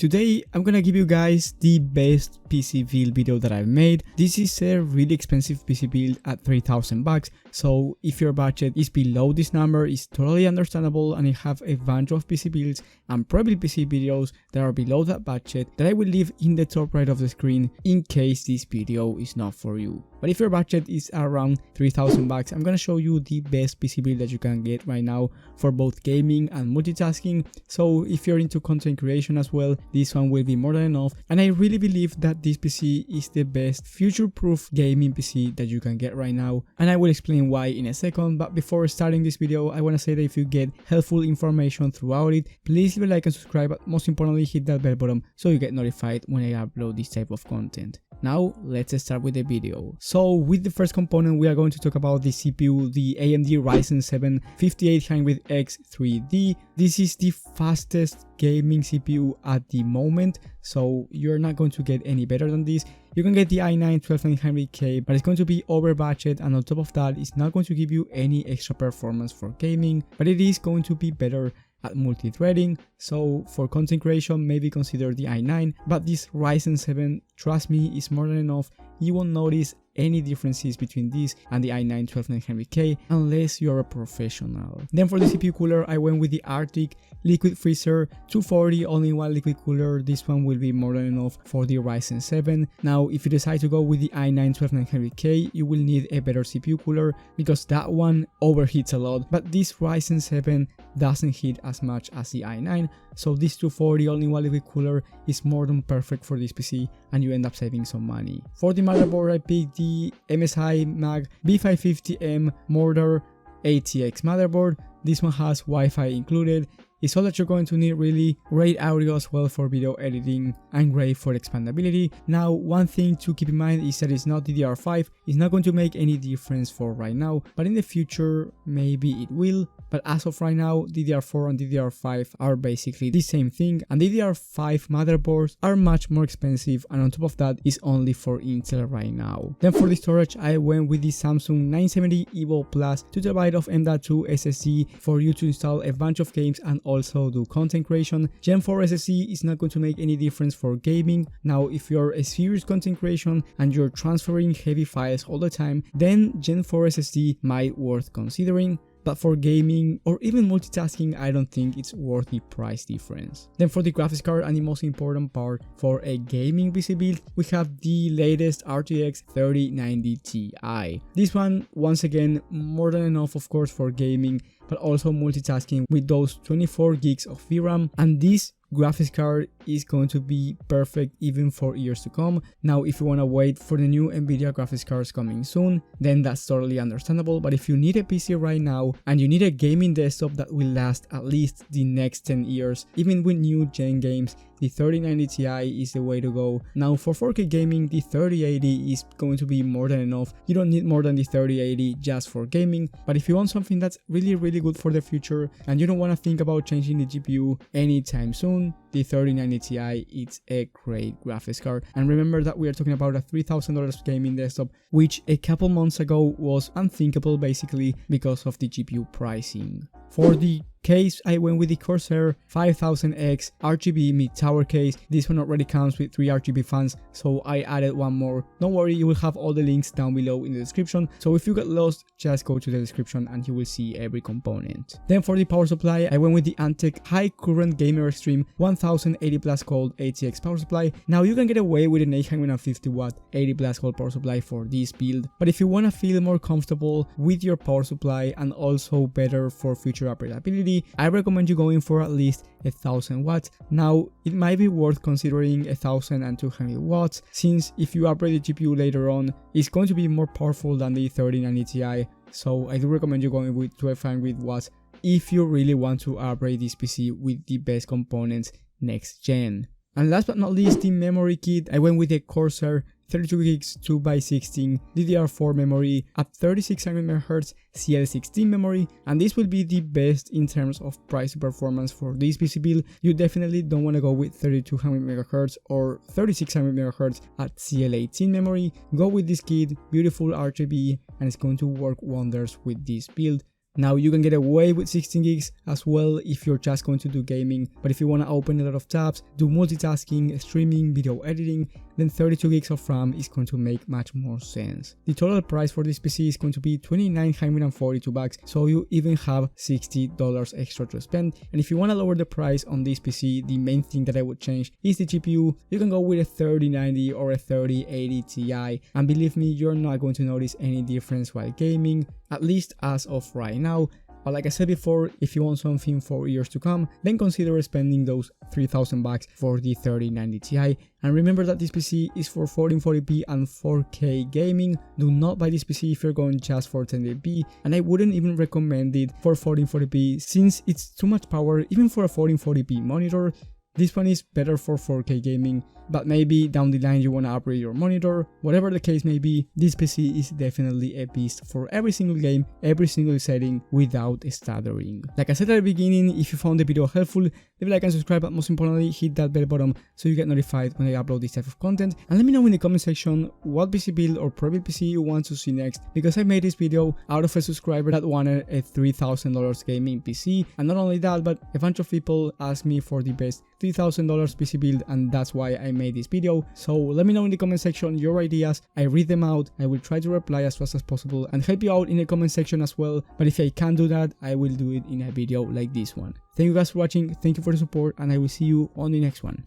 Today I'm gonna give you guys the best PC build video that I've made. This is a really expensive PC build at 3,000 bucks, so if your budget is below this number, it's totally understandable, and I have a bunch of PC builds and Prebuilt PC videos that are below that budget that I will leave in the top right of the screen in case this video is not for you. But if your budget is around 3,000 bucks, I'm gonna show you the best PC build that you can get right now for both gaming and multitasking. So if you're into content creation as well, this one will be more than enough, and I really believe that this PC is the best future-proof gaming PC that you can get right now, and I will explain why in a second. But before starting this video, I want to say that if you get helpful information throughout it, please leave a like and subscribe, but most importantly hit that bell button so you get notified when I upload this type of content. Now let's start with the video. So with the first component, we are going to talk about the CPU, the AMD Ryzen 7 5800X 3D. This is the fastest gaming CPU at the moment, so you're not going to get any better than this. You can get the i9 12900K, but it's going to be over budget, and on top of that, it's not going to give you any extra performance for gaming, but it is going to be better at multi-threading. So for content creation, maybe consider the i9, but this Ryzen 7, trust me, is more than enough. You won't notice any differences between this and the i9 12900K unless you're a professional. Then for the CPU cooler, I went with the RTX Liquid Freezer 240 all-in-one liquid cooler. This one will be more than enough for the Ryzen 7. Now if you decide to go with the i9 12900K, you will need a better CPU cooler because that one overheats a lot, but this Ryzen 7 doesn't heat as much as the i9, so this 240 all-in-one liquid cooler is more than perfect for this PC, and you end up saving some money. For the motherboard, I picked the MSI Mag B550M Mortar ATX motherboard. This one has Wi-Fi included. It's all that you're going to need really. Great audio as well for video editing and great for expandability. Now one thing to keep in mind is that it's not DDR5. It's not going to make any difference for right now, but in the future maybe it will. But as of right now, DDR4 and DDR5 are basically the same thing, and DDR5 motherboards are much more expensive, and on top of that, it's only for Intel right now. Then for the storage, I went with the Samsung 970 EVO Plus 2TB of M.2 SSD for you to install a bunch of games and also do content creation. Gen 4 SSD is not going to make any difference for gaming. Now if you're a serious content creation and you're transferring heavy files all the time, then Gen 4 SSD might worth considering. But for gaming or even multitasking, I don't think it's worth the price difference. Then for the graphics card, and the most important part for a gaming PC build, we have the latest RTX 3090Ti. This one, once again, more than enough of course for gaming, but also multitasking with those 24 gigs of VRAM, and this graphics card is going to be perfect even for years to come. Now if you want to wait for the new Nvidia graphics cards coming soon, then that's totally understandable, but if you need a PC right now and you need a gaming desktop that will last at least the next 10 years, even with new gen games, the 3090 Ti is the way to go. Now for 4K gaming, the 3080 is going to be more than enough. You don't need more than the 3080 just for gaming, but if you want something that's really good for the future and you don't want to think about changing the GPU anytime soon, the 3090 Ti is a great graphics card. And remember that we are talking about a $3,000 gaming desktop, which a couple months ago was unthinkable basically because of the GPU pricing. For the case, I went with the Corsair 5000X RGB mid-tower case. This one already comes with 3 RGB fans, so I added one more. Don't worry, you will have all the links down below in the description, so if you get lost, just go to the description and you will see every component. Then for the power supply, I went with the Antec High Current Gamer Extreme 1080 plus cold ATX power supply. Now you can get away with an 850 watt 80 plus cold power supply for this build, but if you want to feel more comfortable with your power supply and also better for future upgradability, I recommend you going for at least 1000 watts. Now it might be worth considering 1200 watts, since if you upgrade the GPU later on, it's going to be more powerful than the 3090 Ti, so I do recommend you going with 1200 watts if you really want to upgrade this PC with the best components next gen. And last but not least, the memory kit. I went with the Corsair 32 gigs 2x16 DDR4 memory at 3600 MHz CL16 memory, and this will be the best in terms of price to performance for this PC build. You definitely don't want to go with 3200 MHz or 3600 MHz at CL18 memory. Go with this kit, beautiful RGB, and it's going to work wonders with this build. Now you can get away with 16 gigs as well if you're just going to do gaming, but if you want to open a lot of tabs, do multitasking, streaming, video editing, then 32 gigs of RAM is going to make much more sense. The total price for this PC is going to be $2,942, so you even have $60 extra to spend. And if you want to lower the price on this PC, the main thing that I would change is the GPU. You can go with a 3090 or a 3080 Ti, and believe me, you're not going to notice any difference while gaming, at least as of right now. But like I said before, if you want something for years to come, then consider spending those $3,000 for the 3090 Ti. And remember that this PC is for 1440p and 4K gaming. Do not buy this PC if you're going just for 1080p, and I wouldn't even recommend it for 1440p since it's too much power even for a 1440p monitor. This one is better for 4K gaming, but maybe down the line you want to upgrade your monitor. Whatever the case may be, this PC is definitely a beast for every single game, every single setting without stuttering. Like I said at the beginning, if you found the video helpful, leave a like and subscribe, but most importantly hit that bell button so you get notified when I upload this type of content. And let me know in the comment section what PC build or Prebuilt PC you want to see next, because I made this video out of a subscriber that wanted a $3,000 gaming PC. And not only that, but a bunch of people asked me for the best $3,000 PC build, and that's why I made this video. So let me know in the comment section your ideas. I read them out, I will try to reply as fast as possible and help you out in the comment section as well, but if I can't do that, I will do it in a video like this one. Thank you guys for watching, thank you for the support, and I will see you on the next one.